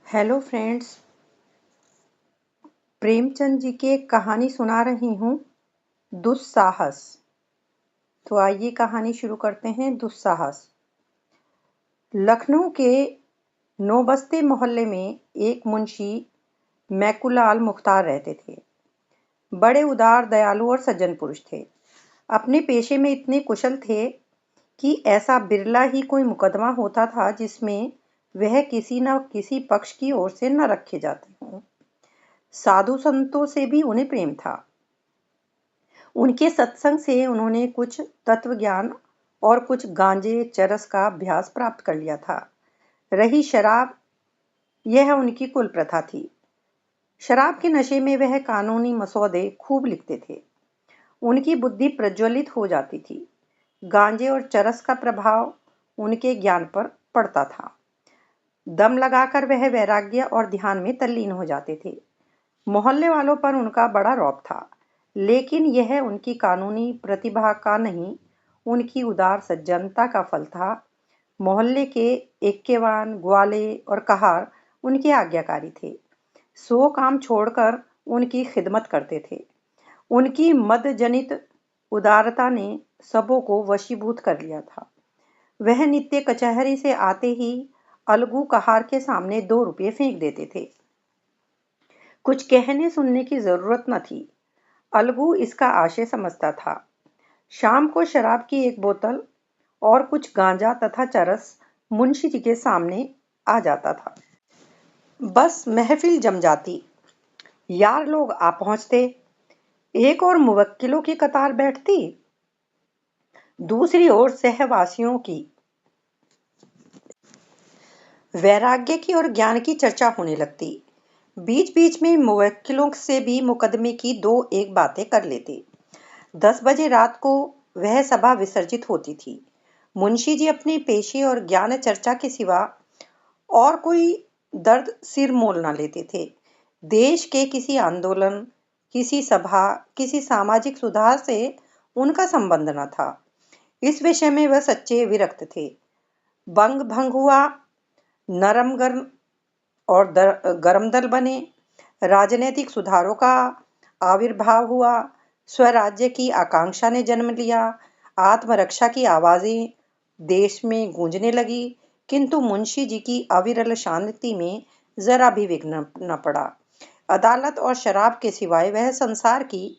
Hello friends, Premchand ji की एक कहानी सुना रही हूँ, दुस्साहस। तो आइए कहानी शुरू करते हैं। दुस्साहस। लखनऊ के नौबस्ते मोहल्ले में एक मुंशी मैकुलाल मुख्तार रहते थे। बड़े उदार, दयालु और सज्जन पुरुष थे। अपने पेशे में इतने कुशल थे कि ऐसा बिरला ही कोई मुकदमा होता था जिसमें वह किसी न किसी पक्ष की ओर से न रखे जाते हों। साधु संतों से भी उन्हें प्रेम था। उनके सत्संग से उन्होंने कुछ तत्व ज्ञान और कुछ गांजे चरस का अभ्यास प्राप्त कर लिया था। रही शराब, यह उनकी कुल प्रथा थी। शराब के नशे में वह कानूनी मसौदे खूब लिखते थे। उनकी बुद्धि प्रज्वलित हो जाती थी। गांजे और चरस का प्रभाव उनके ज्ञान पर पड़ता था। दम लगाकर वह वैराग्य और ध्यान में तल्लीन हो जाते थे। मोहल्ले वालों पर उनका बड़ा रौब था, लेकिन यह उनकी कानूनी प्रतिभा का नहीं, उनकी उदार सज्जनता का फल था। मोहल्ले के एक्केवान, ग्वाले और कहार उनके आज्ञाकारी थे। सो काम छोड़कर उनकी खिदमत करते थे। उनकी मदजनित उदारता ने सबों को वशीभूत कर लिया था। वह नित्य कचहरी से आते ही अलगू कहार के सामने 2 रुपये फेंक देते थे। कुछ कहने सुनने की जरूरत न थी। अलगू इसका आशय समझता था। शाम को शराब की एक बोतल और कुछ गांजा तथा चरस मुंशी जी के सामने आ जाता था। बस महफिल जम जाती। यार लोग आ पहुंचते। एक और मुवक्किलों की कतार बैठती, दूसरी ओर सहवासियों की। वैराग्य की और ज्ञान की चर्चा होने लगती। बीच बीच में मुवक्किलों से भी मुकदमे की 2-1 बातें कर लेते। 10 बजे रात को वह सभा विसर्जित होती थी। मुंशी जी अपने पेशे और ज्ञान चर्चा के सिवा और कोई दर्द सिर मोल न लेते थे। देश के किसी आंदोलन, किसी सभा, किसी सामाजिक सुधार से उनका संबंध न था। इस विषय में वह सच्चे विरक्त थे। बंग भंग हुआ, नरम गर्म और गर्म दल बने, राजनीतिक सुधारों का आविर्भाव हुआ, स्वराज्य की आकांक्षा ने जन्म लिया, आत्मरक्षा की आवाजें देश में गूंजने लगी, किंतु मुंशी जी की अविरल शांति में जरा भी विघ्न न पड़ा। अदालत और शराब के सिवाय वह संसार की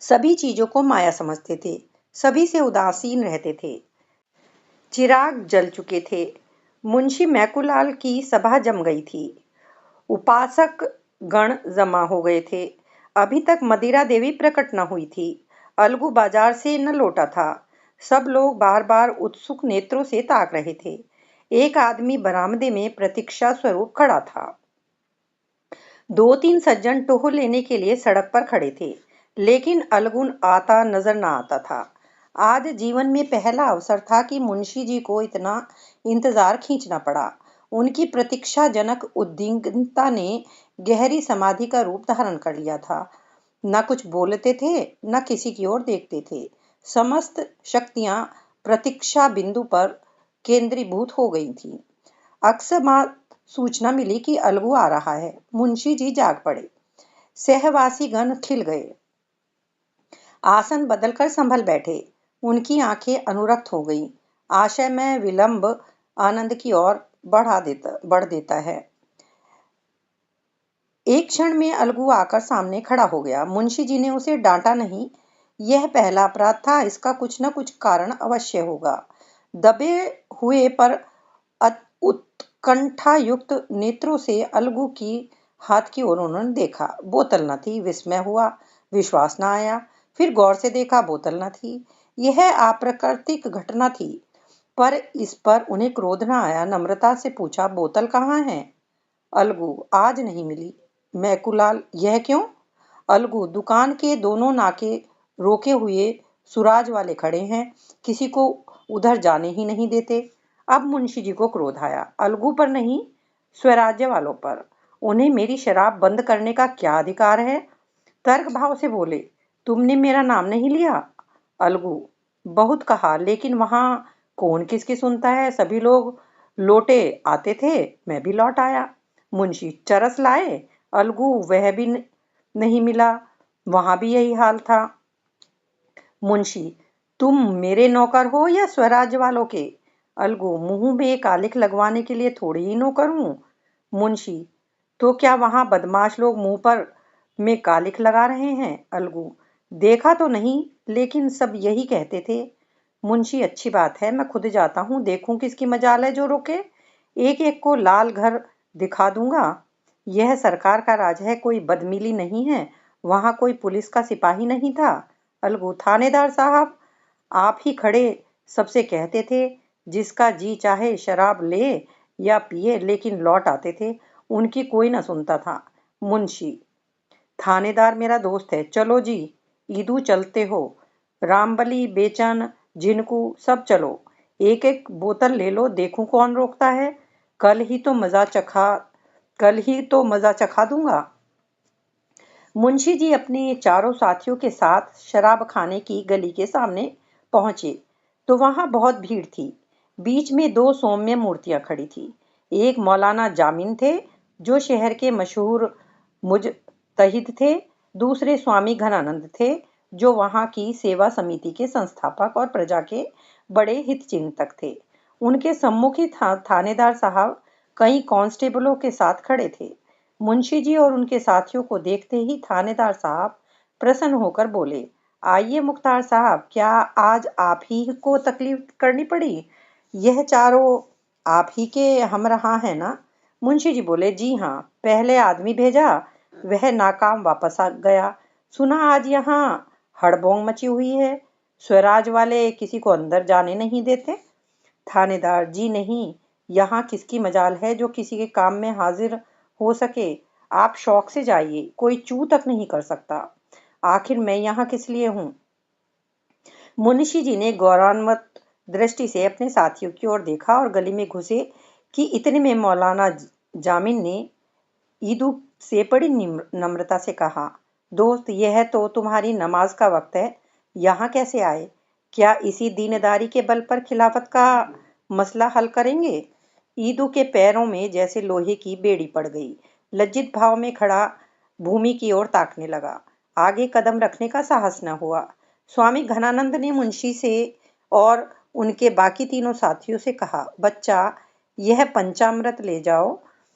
सभी चीजों को माया समझते थे, सभी से उदासीन रहते थे। चिराग जल चुके थे। मुंशी मैकुलाल की सभा जम गई थी। उपासक गण जमा हो गए थे। अभी तक मदिरा देवी प्रकट न हुई थी। अलगू बाजार से न लौटा था। सब लोग बार बार उत्सुक नेत्रों से ताक रहे थे। एक आदमी बरामदे में प्रतीक्षा स्वरूप खड़ा था। 2-3 सज्जन टोह लेने के लिए सड़क पर खड़े थे, लेकिन अलगू आता नजर न आता था। आज जीवन में पहला अवसर था कि मुंशी जी को इतना इंतजार खींचना पड़ा। उनकी प्रतीक्षाजनक उद्विग्नता ने गहरी समाधि का रूप धारण कर लिया था। न कुछ बोलते थे, न किसी की ओर देखते थे। समस्त शक्तियां प्रतीक्षा बिंदु पर केंद्रीभूत हो गई थीं। अकस्मात सूचना मिली कि अलगू आ रहा है। मुंशी जी जाग पड़े। सहवासी गण खिल गए। आसन बदलकर संभल बैठे। उनकी आंखें अनुरक्त हो गईं। आशय में विलंब आनंद की ओर बढ़ देता है। एक क्षण में अलगू आकर सामने खड़ा हो गया। मुंशी जी ने उसे डांटा नहीं। यह पहला अपराध था, इसका कुछ न कुछ कारण अवश्य होगा। दबे हुए पर उत्कंठा युक्त नेत्रों से अलगू की हाथ की ओर उन्होंने देखा। बोतल न थी। विस्मय हुआ, विश्वास न आया। फिर गौर से देखा, बोतल न थी। यह अप्राकृतिक घटना थी, पर इस पर उन्हें क्रोध न आया। नम्रता से पूछा, बोतल कहाँ है? अलगू, आज नहीं मिली। मैकुलाल, यह क्यों? अलगू, दुकान के दोनों नाके रोके हुए सुराज वाले खड़े हैं, किसी को उधर जाने ही नहीं देते। अब मुंशी जी को क्रोध आया। अलगू पर नहीं, स्वराज्य वालों पर। उन्हें मेरी शराब बंद करने का क्या अधिकार है? तर्क भाव से बोले, तुमने मेरा नाम नहीं लिया? अलगू, बहुत कहा, लेकिन वहां कौन किसकी सुनता है। सभी लोग लोटे आते थे, मैं भी लौट आया। मुंशी चरस लाए, अलगू वह भी नहीं मिला, वहां भी यही हाल था। मुंशी, तुम मेरे नौकर हो या स्वराज वालों के? अलगू, मुंह में कालिख लगवाने के लिए थोड़ी ही नौकर हूं। मुंशी, तो क्या वहां बदमाश लोग मुंह पर में कालिख लगा रहे हैं? अलगू, देखा तो नहीं, लेकिन सब यही कहते थे। मुंशी, अच्छी बात है, मैं खुद जाता हूँ, देखूं किसकी मजाल है जो रोके। एक एक को लाल घर दिखा दूंगा। यह सरकार का राज है, कोई बदमिली नहीं है। वहां कोई पुलिस का सिपाही नहीं था। अलगू, थानेदार साहब, आप ही खड़े सबसे कहते थे जिसका जी चाहे शराब ले या पिए, लेकिन लौट आते थे, उनकी कोई न सुनता था। मुंशी, थानेदार मेरा दोस्त है, चलो जी, ईदू चलते हो। रामबली, बेचन, झिनकू, सब चलो। एक एक बोतल ले लो, देखूं कौन रोकता है। कल ही तो मजा चखा कल ही तो मजा चखा दूंगा। मुंशी जी अपने चारों साथियों के साथ शराब खाने की गली के सामने पहुंचे तो वहां बहुत भीड़ थी। बीच में दो सौम्य मूर्तियां खड़ी थी। एक मौलाना जामिन थे, जो शहर के मशहूर मुजतहिद थे। दूसरे स्वामी घनानंद थे, जो वहां की सेवा समिति के संस्थापक और प्रजा के बड़े हितचिंतक थे। उनके सम्मुख ही थानेदार साहब कई कांस्टेबलों के साथ खड़े थे। मुंशी जी और उनके साथियों को देखते ही थानेदार साहब प्रसन्न होकर बोले, आइए मुख्तार साहब, क्या आज आप ही को तकलीफ करनी पड़ी? यह चारों आप ही के हमरहा है ना? मुंशी जी बोले, जी हाँ, पहले आदमी भेजा, वह नाकाम वापस आ गया। सुना आज यहाँ हड़बोंग मची हुई है, स्वराज वाले किसी को अंदर जाने नहीं देते। थानेदार, जी नहीं, यहाँ किसकी मजाल है जो किसी के काम में हाजिर हो सके। आप शौक से जाइए, कोई चू तक नहीं कर सकता। आखिर मैं यहाँ किस लिए हूँ? मुंशी जी ने गौरवान्वित दृष्टि से अपने साथियों की ओर देखा और गली में घुसे कि इतने में मौलाना जामिन ने ईदू से बड़ी नम्रता से कहा, दोस्त, यह तो तुम्हारी नमाज का वक्त है, यहाँ कैसे आए? क्या इसी दीनदारी के बल पर खिलाफत का मसला हल करेंगे? ईदू के पैरों में जैसे लोहे की बेड़ी पड़ गई। लज्जित भाव में खड़ा भूमि की ओर ताकने लगा। आगे कदम रखने का साहस न हुआ। स्वामी घनानंद ने मुंशी से और उनके बाकी तीनों साथियों से कहा, बच्चा, यह पंचामृत ले जाओ,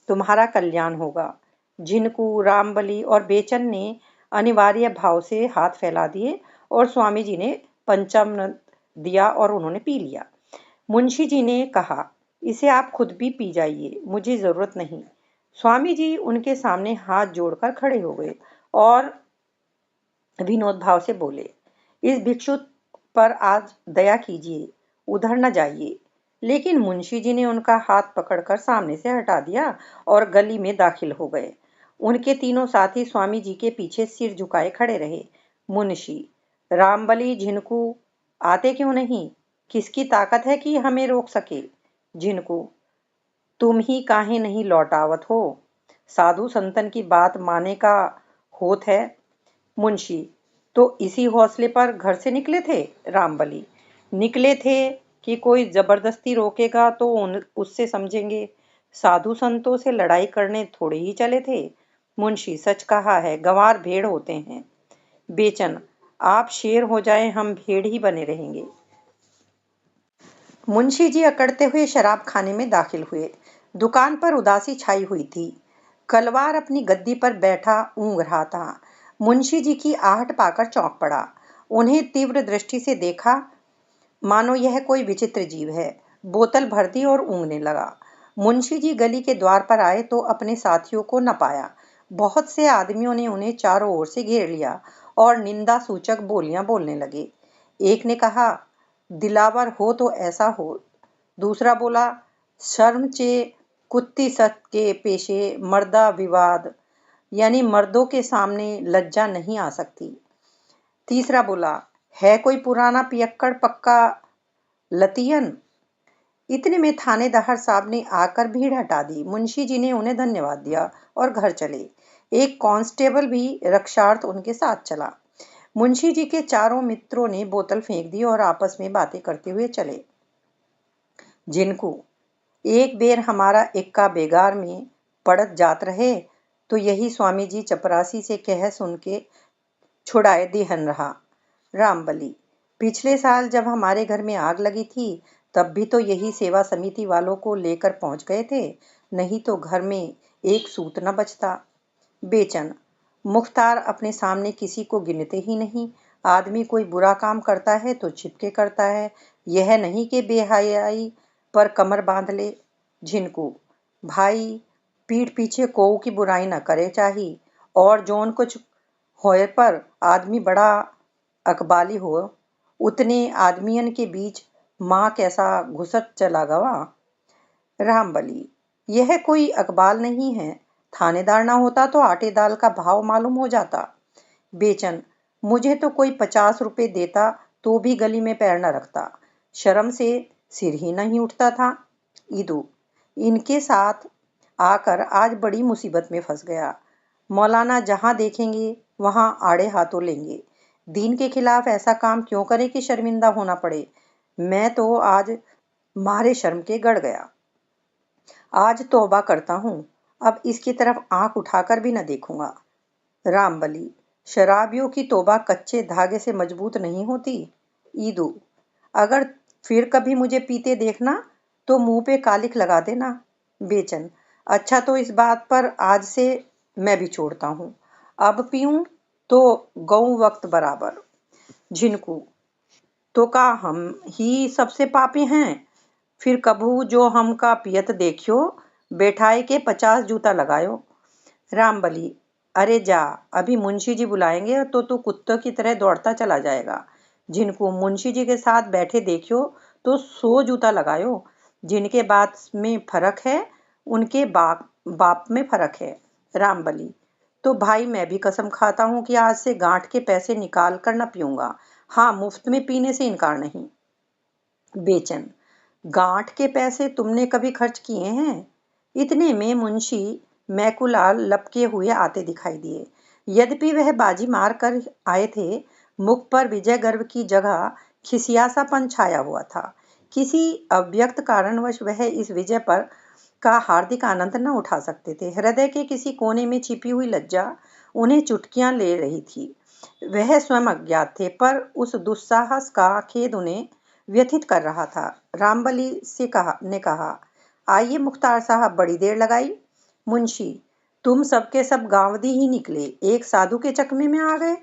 तुम्हारा कल्याण होगा। झिनकू, रामबली और बेचन ने अनिवार्य भाव से हाथ फैला दिए और स्वामी जी ने पंचामृत दिया और उन्होंने पी लिया। मुंशी जी ने कहा, इसे आप खुद भी पी जाइए, मुझे जरूरत नहीं। स्वामी जी उनके सामने हाथ जोड़कर खड़े हो गए और विनोद भाव से बोले, इस भिक्षु पर आज दया कीजिए, उधर न जाइए। लेकिन मुंशी जी ने उनका हाथ पकड़कर सामने से हटा दिया और गली में दाखिल हो गए। उनके तीनों साथी स्वामी जी के पीछे सिर झुकाए खड़े रहे। मुंशी, रामबली, झिनकू आते क्यों नहीं? किसकी ताकत है कि हमें रोक सके? झिनकू, तुम ही काहे नहीं लौट आवत हो? साधु संतन की बात माने का होत है। मुंशी, तो इसी हौसले पर घर से निकले थे? रामबली, निकले थे कि कोई जबरदस्ती रोकेगा तो उससे समझेंगे। साधु संतों से लड़ाई करने थोड़े ही चले थे। मुंशी, सच कहा है, गंवार भेड़ होते हैं। बेचन, आप शेर हो जाए, हम भेड़ ही बने रहेंगे। मुंशी जी अकड़ते हुए शराब खाने में दाखिल हुए। दुकान पर उदासी छाई हुई थी। कलवार अपनी गद्दी पर बैठा ऊँघ रहा था। मुंशी जी की आहट पाकर चौंक पड़ा। उन्हें तीव्र दृष्टि से देखा, मानो यह कोई विचित्र जीव है। बोतल भर दी और ऊँघने लगा। मुंशी जी गली के द्वार पर आए तो अपने साथियों को न पाया। बहुत से आदमियों ने उन्हें चारों ओर से घेर लिया और निंदा सूचक बोलियां बोलने लगे। एक ने कहा, दिलावर हो तो ऐसा हो। दूसरा बोला, शर्म चे कुत्ती सत के पेशे मर्दा विवाद, यानी मर्दों के सामने लज्जा नहीं आ सकती। तीसरा बोला, है कोई पुराना पियक्कड़ पक्का लतियन। इतने में थानेदार साहब ने आकर भीड़ हटा दी। मुंशी जी ने उन्हें धन्यवाद दिया और घर चले। एक कांस्टेबल भी रक्षार्थ उनके साथ चला। मुंशी जी के चारों मित्रों ने बोतल फेंक दी और आपस में बातें करते हुए चले। झिनकू, एक बेर हमारा इक्का बेगार में पड़त जात रहे तो यही स्वामी जी चपरासी से कह सुन के छुड़ाए दिहन रहा। रामबली, पिछले साल जब हमारे घर में आग लगी थी तब भी तो यही सेवा समिति वालों को लेकर पहुंच गए थे, नहीं तो घर में एक सूत न बचता। बेचन, मुख्तार अपने सामने किसी को गिनते ही नहीं। आदमी कोई बुरा काम करता है तो छिपके करता है, यह नहीं कि बेहयाई पर कमर बांध ले। झिनकू, भाई पीठ पीछे कोऊ की बुराई न करे चाही, और जोन कुछ होए पर आदमी बड़ा अकबाली हो, उतने आदमियन के बीच माँ कैसा घुसट चला गवा। रामबली, यह कोई अकबाल नहीं है, थानेदार ना होता तो आटे दाल का भाव मालूम हो जाता। बेचन, मुझे तो कोई 50 रुपए देता तो भी गली में पैर न रखता, शर्म से सिर ही नहीं उठता था। ईदू, इनके साथ आकर आज बड़ी मुसीबत में फंस गया। मौलाना जहां देखेंगे वहां आड़े हाथों लेंगे। दीन के खिलाफ ऐसा काम क्यों करे कि शर्मिंदा होना पड़े। मैं तो आज मारे शर्म के गड़ गया। आज तौबा करता हूँ, अब इसकी तरफ आंख उठाकर भी न देखूंगा। रामबली, शराबियों की तौबा कच्चे धागे से मजबूत नहीं होती। ईदू, अगर फिर कभी मुझे पीते देखना तो मुंह पे कालिख लगा देना। बेचन, अच्छा तो इस बात पर आज से मैं भी छोड़ता हूँ, अब पीऊं तो गऊ वक्त बराबर। झिनकू, तो का हम ही सबसे पापी हैं, फिर कभू जो हम का पियत देखियो बैठाए के 50 जूता लगायो। रामबली, अरे जा, अभी मुंशी जी बुलाएंगे तो तू कुत्तों की तरह दौड़ता चला जाएगा। जिनको मुंशी जी के साथ बैठे देखियो तो 100 जूता लगायो। जिनके बात में फर्क है उनके बाप बाप में फर्क है। रामबली, तो भाई मैं भी कसम खाता हूँ कि आज से गांठ के पैसे निकाल कर न पीऊंगा। हाँ, मुफ्त में पीने से इनकार नहीं। बेचन, गांठ के पैसे तुमने कभी खर्च किए हैं? इतने में मुंशी मैकुलाल लपके हुए आते दिखाई दिए। यद्यपि वह बाजी मार कर आए थे, मुख पर विजय गर्व की जगह खिसियासापन छाया हुआ था। किसी अव्यक्त कारणवश वह इस विजय पर का हार्दिक आनंद न उठा सकते थे। हृदय के किसी कोने में छिपी हुई लज्जा उन्हें चुटकियां ले रही थी। वह स्वयं अज्ञात थे, पर उस दुस्साहस का खेद उन्हें व्यथित कर रहा था। रामबली ने कहा, आइए मुख्तार साहब, बड़ी देर लगाई। मुंशी, तुम सबके सब गांवदी ही निकले, एक साधु के चकमे में आ गए।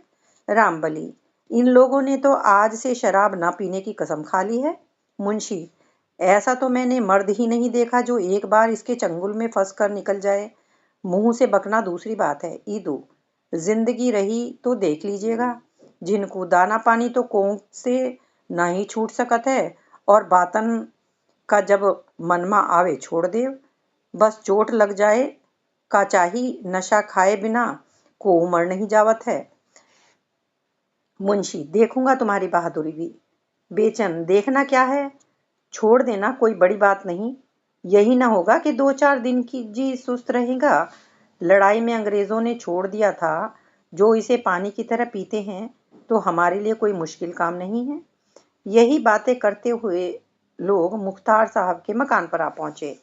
रामबली, इन लोगों ने तो आज से शराब न पीने की कसम खा ली है। मुंशी, ऐसा तो मैंने मर्द ही नहीं देखा जो एक बार इसके चंगुल में फंस कर निकल जाए। मुंह से बकना दूसरी बात है। ईदू, जिंदगी रही तो देख लीजिएगा। जिनको दाना पानी तो कोंक से ना ही छूट सकत है, और बातन का जब मनमा आवे छोड़ दे, बस चोट लग जाए का चाही, नशा खाए बिना को उमर नहीं जावत है। मुंशी, देखूंगा तुम्हारी बहादुरी भी। बेचन, देखना क्या है, छोड़ देना कोई बड़ी बात नहीं। यही ना होगा कि 2-4 दिन की जी सुस्त रहेगा। लड़ाई में अंग्रेजों ने छोड़ दिया था, जो इसे पानी की तरह पीते हैं, तो हमारे लिए कोई मुश्किल काम नहीं है। यही बातें करते हुए लोग मुख्तार साहब के मकान पर आ पहुंचे।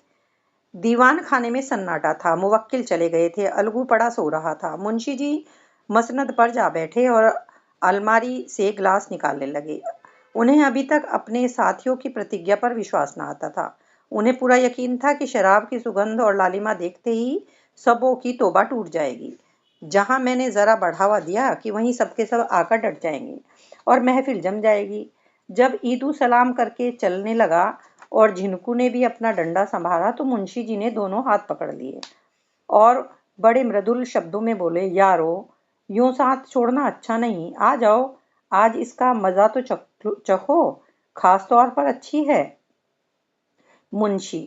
दीवान खाने में सन्नाटा था। मुवक्किल चले गए थे। अलगू पड़ा सो रहा था। मुंशी जी मसनद पर जा बैठे और अलमारी से ग्लास निकालने लगे। उन्हें अभी तक अपने साथियों की प्रतिज्ञा पर विश्वास न आता था। उन्हें पूरा यकीन था कि शराब की सुगंध और लालिमा देखते ही सबों की तौबा टूट जाएगी। जहां मैंने जरा बढ़ावा दिया कि वहीं सबके सब आकर डट जाएंगे और महफिल जम जाएगी। जब ईदू सलाम करके चलने लगा और झिनकू ने भी अपना डंडा संभाला तो मुंशी जी ने दोनों हाथ पकड़ लिए और बड़े मृदुल शब्दों में बोले, यारो, यूं साथ छोड़ना अच्छा नहीं। आ जाओ, आज इसका मजा तो चखो, खास तौर पर अच्छी है। मुंशी,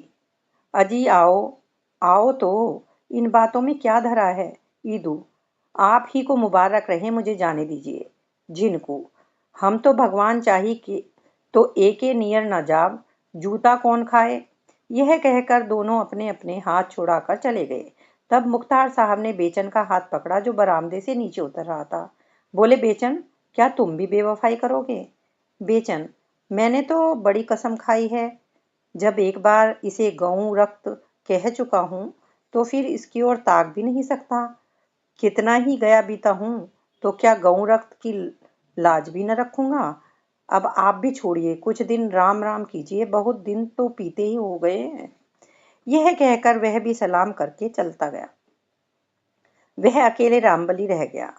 अजी आओ, आओ तो, इन बातों में क्या धरा है। ईदू, आप ही को मुबारक रहे, मुझे जाने दीजिए। जिनको, हम तो भगवान चाहिए कि तो एके नियर न जाब, जूता कौन खाए। यह कहकर दोनों अपने अपने हाथ छुड़ाकर चले गए। तब मुख्तार साहब ने बेचन का हाथ पकड़ा जो बरामदे से नीचे उतर रहा था। बोले, बेचन, क्या तुम भी बेवफाई करोगे? बेचन, मैंने तो बड़ी कसम खाई है। जब एक बार इसे गऊ रक्त कह चुका हूँ तो फिर इसकी ओर ताक भी नहीं सकता। कितना ही गया बीता हूँ तो क्या गऊ रक्त की लाज भी न रखूंगा। अब आप भी छोड़िए, कुछ दिन राम राम कीजिए, बहुत दिन तो पीते ही हो गए हैं। यह कहकर वह भी सलाम करके चलता गया। वह अकेले रामबली रह गया।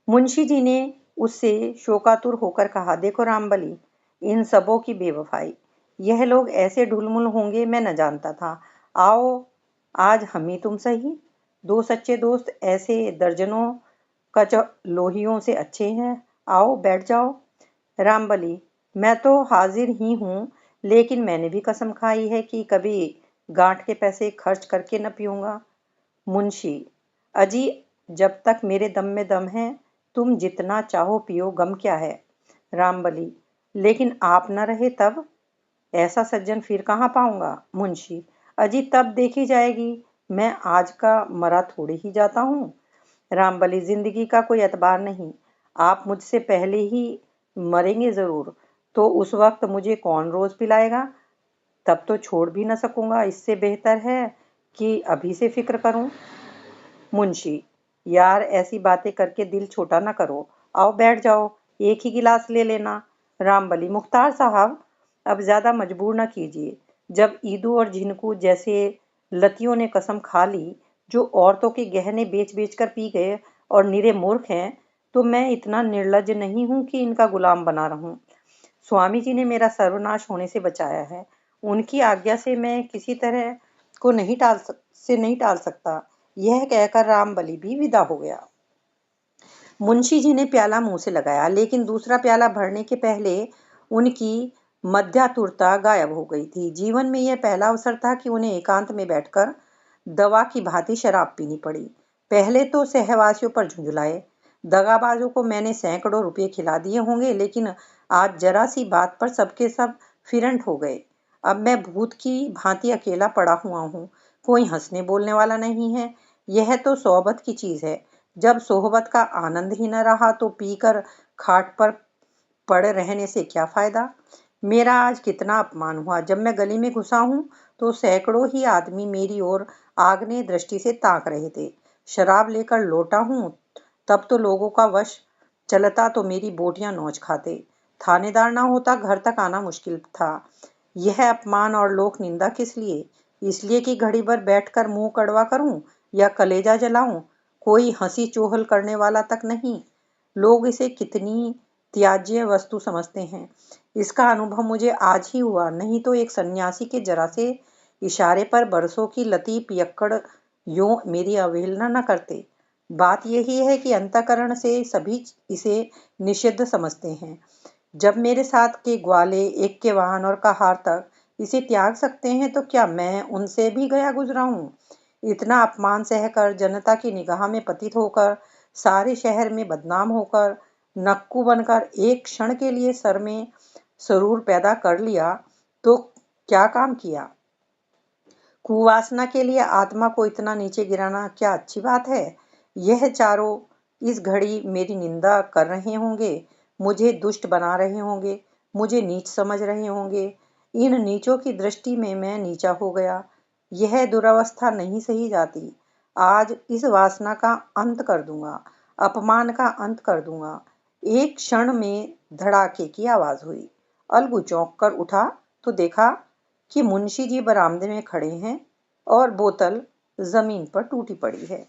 मुंशी जी ने उससे शोकातुर होकर कहा, देखो रामबली, इन सबों की बेवफाई, यह लोग ऐसे ढुलमुल होंगे मैं न जानता था। आओ आज हम ही तुम सही, दो सच्चे दोस्त ऐसे दर्जनों कचलोहियों से अच्छे हैं। आओ बैठ जाओ। रामबली, मैं तो हाजिर ही हूँ, लेकिन मैंने भी कसम खाई है कि कभी गांठ के पैसे खर्च करके न पीऊंगा। मुंशी, अजी, जब तक मेरे दम में दम है तुम जितना चाहो पियो, गम क्या है। रामबली, लेकिन आप न रहे तब? ऐसा सज्जन फिर कहाँ पाऊंगा। मुंशी, अजी तब देखी जाएगी, मैं आज का मरा थोड़ी ही जाता हूँ। रामबली, जिंदगी का कोई एतबार नहीं, आप मुझसे पहले ही मरेंगे जरूर, तो उस वक्त मुझे कौन रोज पिलाएगा। तब तो छोड़ भी न सकूंगा, इससे बेहतर है कि अभी से फिक्र करूं। मुंशी, यार ऐसी बातें करके दिल छोटा ना करो, आओ बैठ जाओ, एक ही गिलास ले लेना। रामबली, मुख्तार साहब, अब ज्यादा मजबूर न कीजिए। जब ईदू और झिनकू जैसे लतियों ने कसम खा ली, जो औरतों के गहने बेच बेच कर पी गए और निरे मूर्ख हैं, तो मैं इतना निर्लज नहीं हूं कि इनका गुलाम बना रहूं। स्वामी जी ने मेरा सर्वनाश होने से बचाया है, उनकी आज्ञा से मैं किसी तरह को नहीं टाल सकता। यह कहकर रामबली भी विदा हो गया। मुंशी जी ने प्याला मुंह से लगाया, लेकिन दूसरा प्याला भरने के पहले उनकी मध्यातुरता गायब हो गई थी। जीवन में यह पहला अवसर था कि उन्हें एकांत में बैठकर दवा की भांति शराब पीनी पड़ी। पहले तो सहवासियों पर झुंझुलाए, दगाबाजों को मैंने सैकड़ों रुपये खिला दिए होंगे, लेकिन आज जरा सी बात पर सबके सब फिरंट हो गए। अब मैं भूत की भांति अकेला पड़ा हुआ हूँ, कोई हंसने बोलने वाला नहीं है। यह तो सोहबत की चीज है, जब सोहबत का आनंद ही न रहा तो पीकर खाट पर पड़े रहने से क्या फायदा। मेरा आज कितना अपमान हुआ। जब मैं गली में घुसा हूँ तो सैकड़ों ही आदमी मेरी ओर आग्नेय दृष्टि से ताक रहे थे। शराब लेकर लौटा हूँ तब तो लोगों का वश चलता तो मेरी बोटियां नोच खाते। थानेदार ना होता घर तक आना मुश्किल था। यह अपमान और लोक निंदा किस लिए? इसलिए कि घड़ी भर बैठकर मुंह कड़वा करूं या कलेजा जलाऊं? कोई हंसी चोहल करने वाला तक नहीं। लोग इसे कितनी त्याज्य वस्तु समझते हैं, इसका अनुभव मुझे आज ही हुआ, नहीं तो एक सन्यासी के जरा से इशारे पर बरसों की लती पियक्कड़ यूं मेरी अवहेलना न करते। बात यही है कि अंतःकरण से सभी इसे निषिद्ध समझते हैं। जब मेरे साथ के ग्वाले, एक के वाहन और कहार तक इसे त्याग सकते हैं, तो क्या मैं उनसे भी गया गुजरा हूँ? इतना अपमान सहकर, जनता की निगाह में पतित होकर, सारे शहर में बदनाम होकर, नक्कू बनकर एक क्षण के लिए सर में सरूर पैदा कर लिया, तो क्या काम किया? कुवासना के लिए आत्मा को इतना नीचे गिराना क्या अच्छी बात है? यह चारों इस घड़ी मेरी निंदा कर रहे होंगे, मुझे दुष्ट बना रहे होंगे, मुझे नीच समझ रहे होंगे। इन नीचों की दृष्टि में मैं नीचा हो गया। यह दुरावस्था नहीं सही जाती। आज इस वासना का अंत कर दूंगा, अपमान का अंत कर दूंगा। एक क्षण में धड़ाके की आवाज हुई। अलगू चौंक कर उठा तो देखा कि मुंशी जी बरामदे में खड़े हैं और बोतल जमीन पर टूटी पड़ी है।